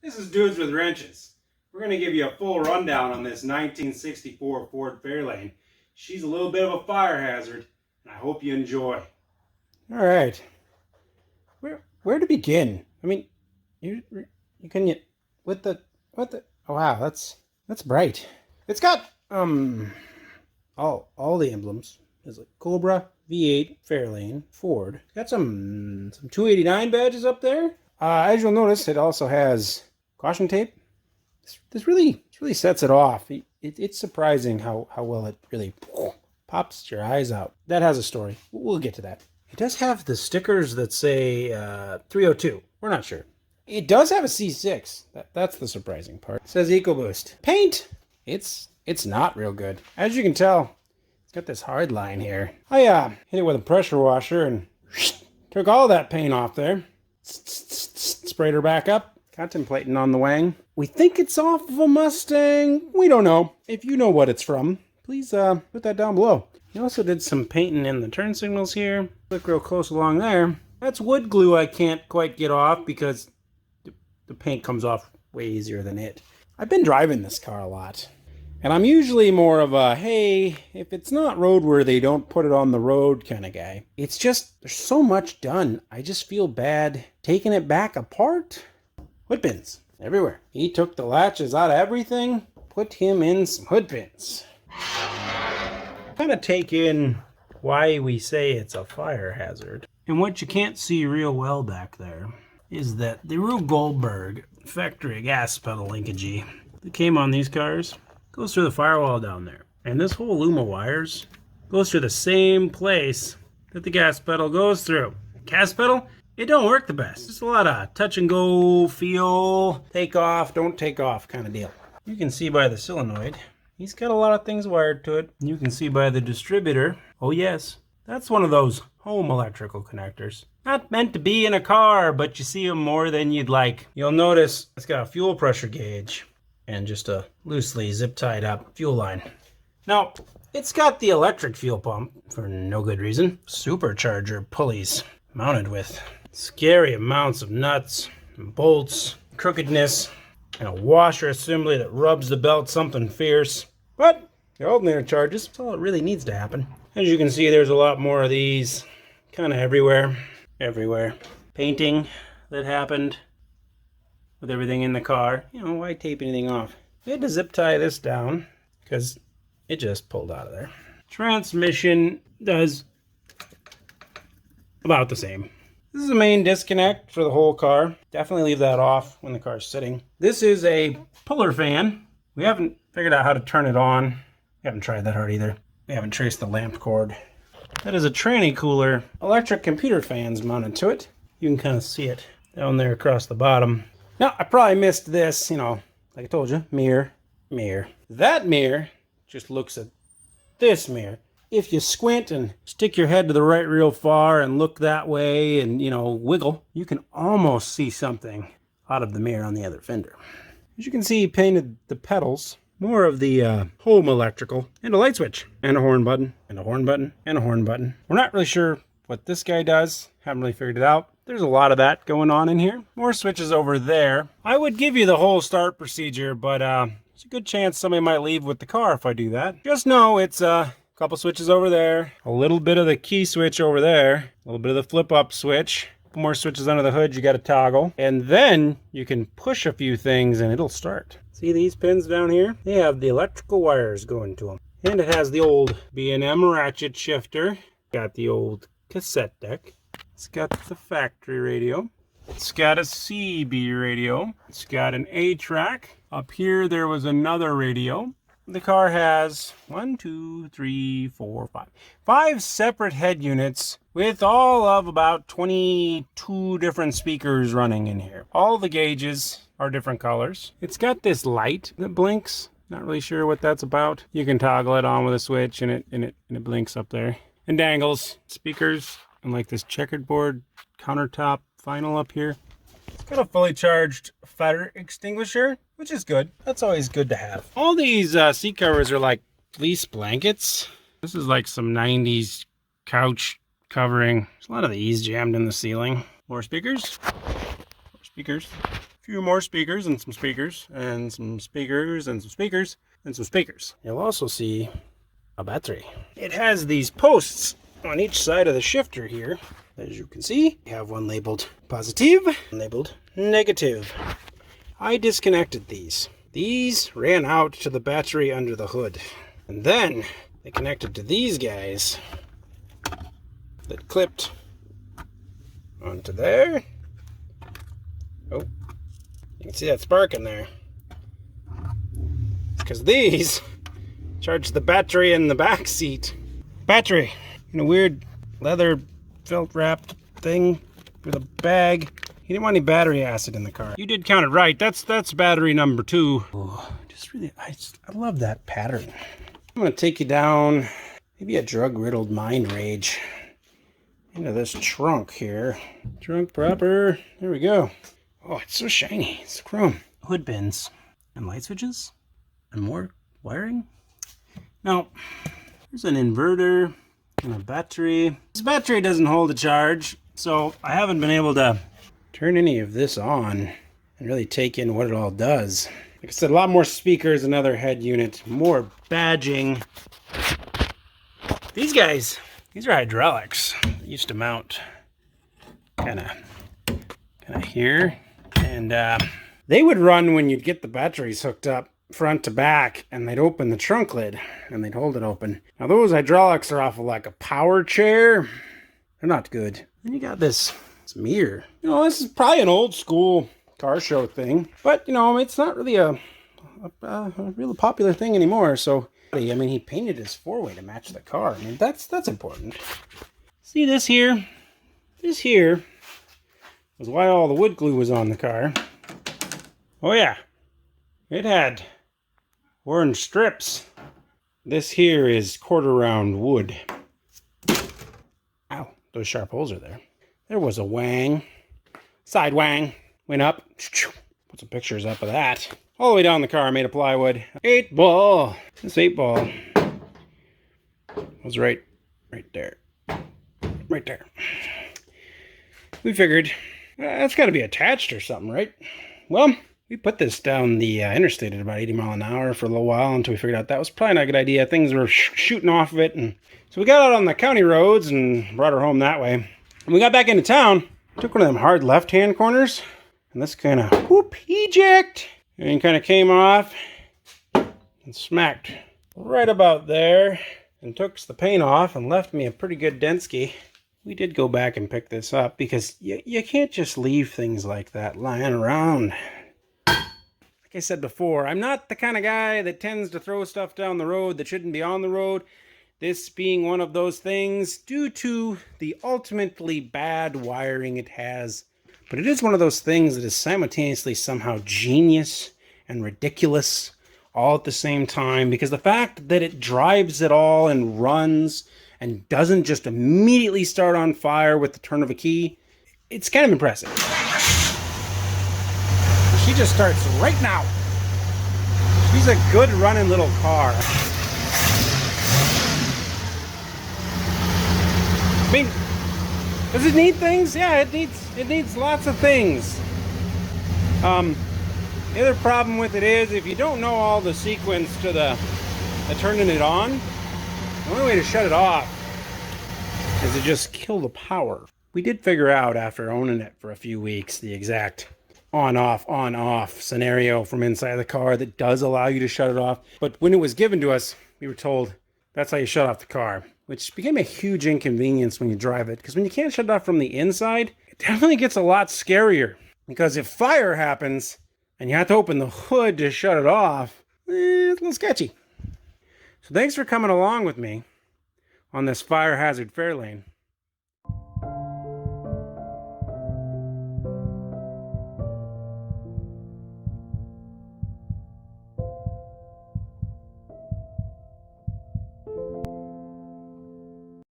This is Dudes with Wrenches. We're going to give you a full rundown on this 1964 Ford Fairlane. She's a little bit of a fire hazard, and I hope you enjoy. All right. Where to begin? I mean, you can with the oh wow, that's bright. It's got all the emblems. There's like Cobra, V8, Fairlane, Ford. Got some 289 badges up there. As you'll notice, it also has caution tape. This really sets it off. It's surprising how well it really pops your eyes out. That has a story. We'll get to that. It does have the stickers that say 302. We're not sure. It does have a C6. That's the surprising part. It says EcoBoost. Paint. It's not real good. As you can tell, it's got this hard line here. I hit it with a pressure washer and took all that paint off there. Sprayed her back up. Contemplating on the wang. We think it's off of a Mustang. We don't know. If you know what it's from, please put that down below. He also did some painting in the turn signals here. Look real close along there. That's wood glue I can't quite get off because the paint comes off way easier than it. I've been driving this car a lot. And I'm usually more of a, hey, if it's not roadworthy, don't put it on the road kind of guy. It's just, there's so much done. I just feel bad taking it back apart. Hood pins everywhere. He took the latches out of everything, put him in some hood pins. Kind of take in why we say it's a fire hazard. And what you can't see real well back there is that the Rube Goldberg factory gas pedal linkage that came on these cars goes through the firewall down there. And this whole loom of wires goes through the same place that the gas pedal goes through. Gas pedal, it don't work the best. It's a lot of touch and go, feel, take off, don't take off kind of deal. You can see by the solenoid, he's got a lot of things wired to it. You can see by the distributor, oh yes, that's one of those home electrical connectors. Not meant to be in a car, but you see them more than you'd like. You'll notice it's got a fuel pressure gauge and just a loosely zip tied up fuel line. Now, it's got the electric fuel pump for no good reason. Supercharger pulleys mounted with scary amounts of nuts and bolts, crookedness, and a washer assembly that rubs the belt something fierce. But the alternator charges, that's all it really needs to happen. As you can see, there's a lot more of these kind of everywhere. Painting that happened with everything in the car. You know, why tape anything off? We had to zip tie this down because it just pulled out of there. Transmission does about the same. This is the main disconnect for the whole car. Definitely leave that off when the car's sitting. This is a puller fan. We haven't figured out how to turn it on. We haven't tried that hard either. We haven't traced the lamp cord. That is a tranny cooler. Electric computer fans mounted to it. You can kind of see it down there across the bottom. Now, I probably missed this, you know, like I told you, mirror. That mirror just looks at this mirror. If you squint and stick your head to the right real far and look that way and, you know, wiggle, you can almost see something out of the mirror on the other fender. As you can see, he painted the pedals, more of the home electrical, and a light switch, and a horn button, and a horn button, and a horn button. We're not really sure what this guy does. Haven't really figured it out. There's a lot of that going on in here. More switches over there. I would give you the whole start procedure, but there's a good chance somebody might leave with the car if I do that. Just know it's couple switches over there, a little bit of the key switch over there, a little bit of the flip up switch, a couple more switches under the hood you got to toggle, and then you can push a few things and it'll start. See these pins down here? They have the electrical wires going to them. And it has the old B&M ratchet shifter, got the old cassette deck, it's got the factory radio, it's got a CB radio, it's got an A-track. Up here there was another radio. The car has 5 separate head units with all of about 22 different speakers running in here. All the gauges are different colors. It's got this light that blinks. Not really sure what that's about. You can toggle it on with a switch and it blinks up there. And dangles speakers and like this checkered board countertop vinyl up here. It's got a fully charged fire extinguisher, which is good. That's always good to have. All these seat covers are like fleece blankets. This is like some 90s couch covering. There's a lot of these jammed in the ceiling. More speakers. few more speakers and some speakers and some speakers and some speakers and some speakers. You'll also see a battery. It has these posts on each side of the shifter here. As you can see, we have one labeled positive, one labeled negative. I disconnected these. These ran out to the battery under the hood. And then they connected to these guys that clipped onto there. Oh, you can see that spark in there. It's because these charge the battery in the back seat. Battery in a weird leather felt wrapped thing with a bag. He didn't want any battery acid in the car. You did count it right. That's battery number 2. Oh, I love that pattern. I'm gonna take you down maybe a drug-riddled mind rage into this trunk here. Trunk proper. There we go. Oh, it's so shiny. It's chrome. Hood pins and light switches and more wiring. Now, there's an inverter and a battery. This battery doesn't hold a charge, so I haven't been able to turn any of this on and really take in what it all does. Like I said, a lot more speakers, another head unit, more badging. These guys, these are hydraulics. They used to mount kind of here. And they would run when you'd get the batteries hooked up front to back, and they'd open the trunk lid and they'd hold it open. Now those hydraulics are off of like a power chair. They're not good. Then you got this mirror. You know, this is probably an old school car show thing, but you know, it's not really a really popular thing anymore. So I mean, he painted his 4-way to match the car. I mean, that's important. See this here? This here was why all the wood glue was on the car. Oh yeah, it had orange strips. This here is quarter-round wood. Ow, those sharp holes are there. There was a wang, side wang, went up, put some pictures up of that. All the way down the car, made of plywood. 8-ball. This 8-ball was right there. Right there. We figured, that's got to be attached or something, right? Well, we put this down the interstate at about 80 miles an hour for a little while until we figured out that was probably not a good idea. Things were shooting off of it. And so we got out on the county roads and brought her home that way. When we got back into town, took one of them hard left-hand corners, and this kind of, whoop, eject, and kind of came off and smacked right about there and took the paint off and left me a pretty good densky. We did go back and pick this up because you can't just leave things like that lying around. Like I said before, I'm not the kind of guy that tends to throw stuff down the road that shouldn't be on the road. This being one of those things due to the ultimately bad wiring it has. But it is one of those things that is simultaneously somehow genius and ridiculous all at the same time, because the fact that it drives it all and runs and doesn't just immediately start on fire with the turn of a key, it's kind of impressive. She just starts right now. She's a good running little car. I mean, does it need things? Yeah, it needs lots of things. The other problem with it is if you don't know all the sequence to the turning it on, the only way to shut it off is to just kill the power. We did figure out after owning it for a few weeks the exact on-off scenario from inside the car that does allow you to shut it off. But when it was given to us, we were told that's how you shut off the car, which became a huge inconvenience when you drive it, because when you can't shut it off from the inside, it definitely gets a lot scarier. Because if fire happens and you have to open the hood to shut it off, it's a little sketchy. So thanks for coming along with me on this Firehazard Fairlane.